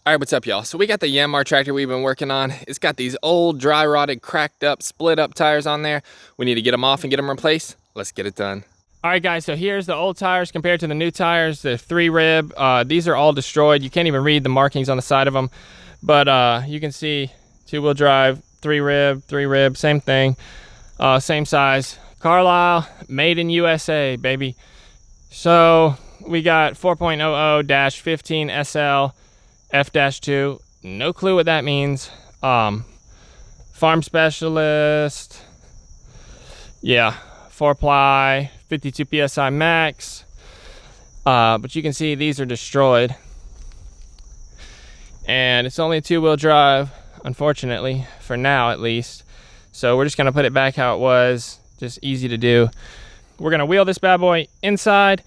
All right, what's up, y'all? So we got the Yanmar tractor we've been working on. It's got these old, dry rotted, cracked up, split up tires on there. We need to get them off and get them replaced. Let's get it done. All right, guys, so here's the old tires compared to the new tires. The 3-rib. These are all destroyed. You can't even read the markings on the side of them. But you can see 2-wheel drive, 3-rib, same thing. Same size. Carlisle, made in USA, baby. So we got 4.00-15 SL. F-2, no clue what that means. Farm specialist, yeah, 4-ply, 52 PSI max. But you can see these are destroyed. And it's only a 2-wheel drive, unfortunately, for now at least. So we're just gonna put it back how it was, just easy to do. We're gonna wheel this bad boy inside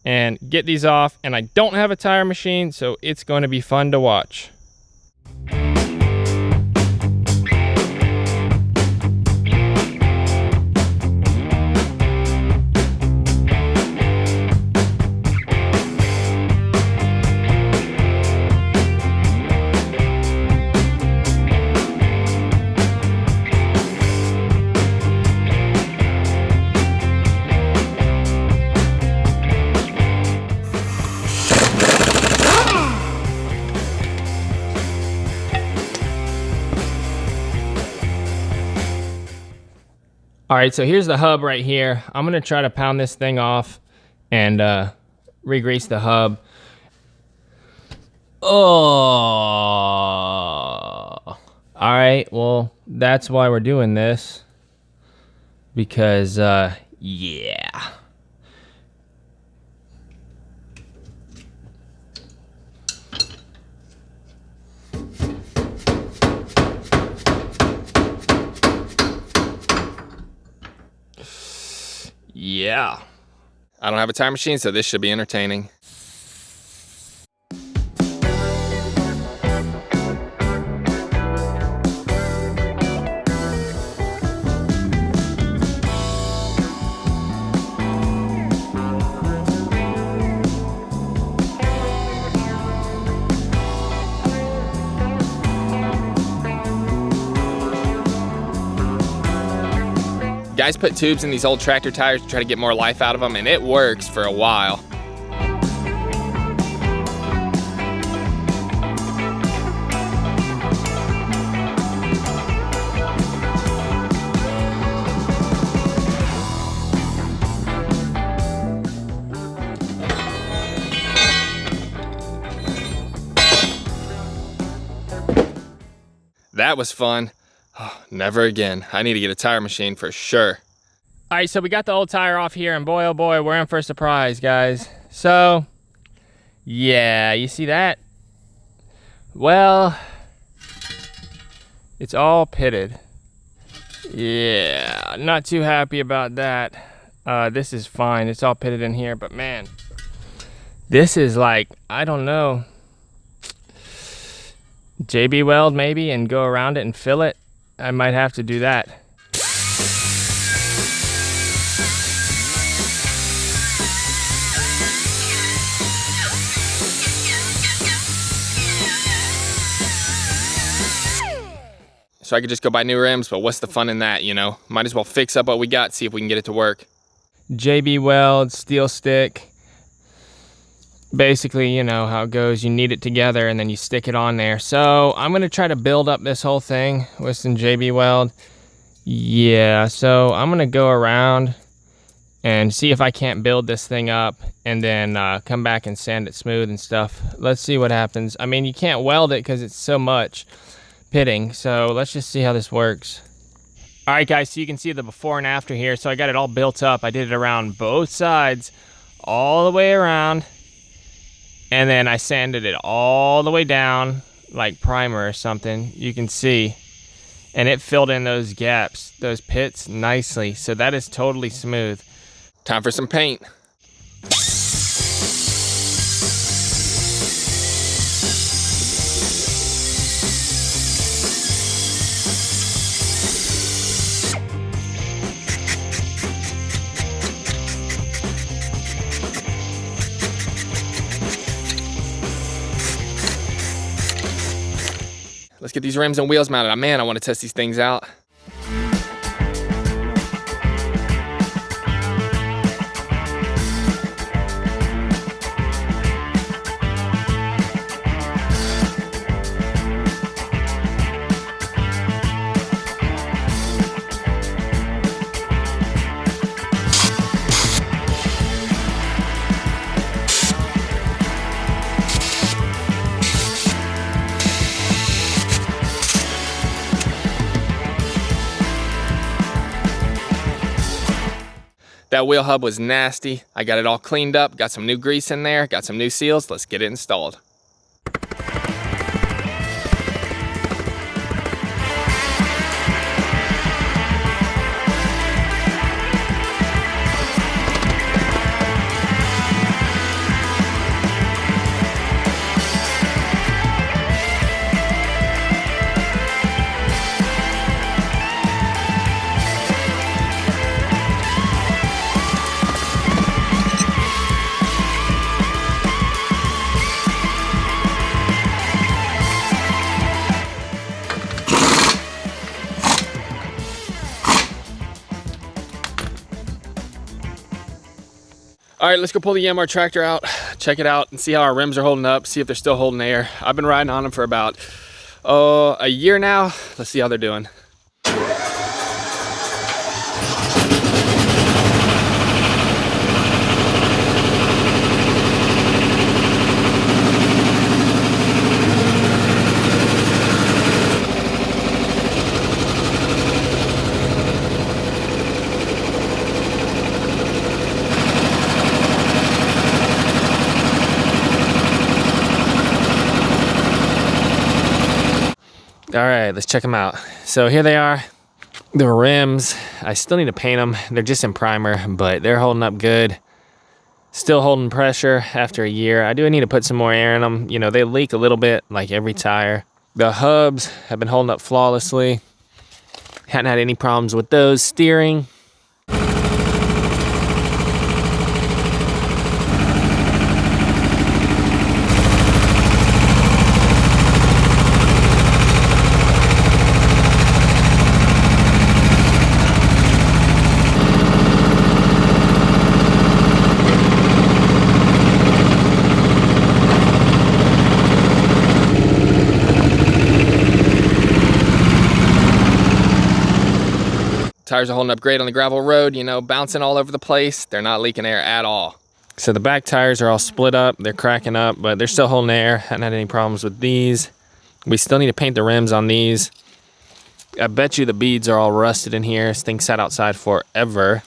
and get these off, and I don't have a tire machine, so it's going to be fun to watch. All right, so here's the hub right here. I'm gonna try to pound this thing off and re-grease the hub. Oh, all right, well, that's why we're doing this. Because, yeah. Yeah. I don't have a tire machine, so this should be entertaining. Guys put tubes in these old tractor tires to try to get more life out of them, and it works for a while. That was fun. Oh, never again. I need to get a tire machine for sure. All right, so we got the old tire off here, and boy, oh boy, we're in for a surprise, guys. So, yeah, you see that? Well, it's all pitted. Yeah, not too happy about that. This is fine. It's all pitted in here, but man, this is like, I don't know, JB weld maybe and go around it and fill it. I might have to do that. So I could just go buy new rims, but what's the fun in that, you know? Might as well fix up what we got, see if we can get it to work. JB weld, steel stick. Basically, you know how it goes. You knead it together and then you stick it on there. So I'm gonna try to build up this whole thing with some JB weld. Yeah, so I'm gonna go around and see if I can't build this thing up and then come back and sand it smooth and stuff. Let's see what happens. I mean, you can't weld it because it's so much pitting. So let's just see how this works. All right, guys, so you can see the before and after here. So I got it all built up. I did it around both sides, all the way around. And then I sanded it all the way down, like primer or something, you can see. And it filled in those gaps, those pits nicely. So that is totally smooth. Time for some paint. let's get these rims and wheels mounted. Man, I want to test these things out. That wheel hub was nasty. I got it all cleaned up, got some new grease in there, got some new seals. Let's get it installed. All right, let's go pull the Yanmar Tractor out, check it out, and see how our rims are holding up, see if they're still holding air. I've been riding on them for about a year now. Let's see how they're doing. All right, let's check them out. So here they are, the rims. I still need to paint them. They're just in primer, but they're holding up good. Still holding pressure after a year. I do need to put some more air in them. You know, they leak a little bit like every tire. The hubs have been holding up flawlessly. Hadn't had any problems with those. Steering. Tires are holding up great on the gravel road, you know, bouncing all over the place. They're not leaking air at all. So the back tires are all split up, they're cracking up, but they're still holding air. Hadn't had any problems with these. We still need to paint the rims on these. I bet you the beads are all rusted in here. This thing sat outside forever.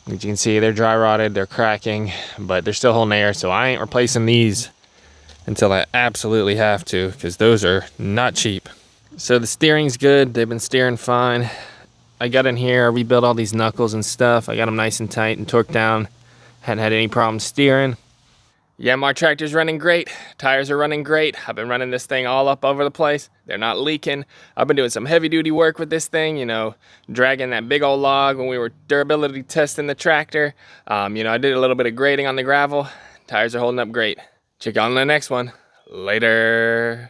As you can see, they're dry rotted, they're cracking, but they're still holding air, so I ain't replacing these until I absolutely have to, because those are not cheap. So the steering's good, they've been steering fine. I got in here, I rebuilt all these knuckles and stuff. I got them nice and tight and torqued down. Hadn't had any problems steering. Yanmar Tractor's running great. Tires are running great. I've been running this thing all up over the place. They're not leaking. I've been doing some heavy duty work with this thing, you know, dragging that big old log when we were durability testing the tractor. You know, I did a little bit of grading on the gravel. Tires are holding up great. Check you on the next one. Later.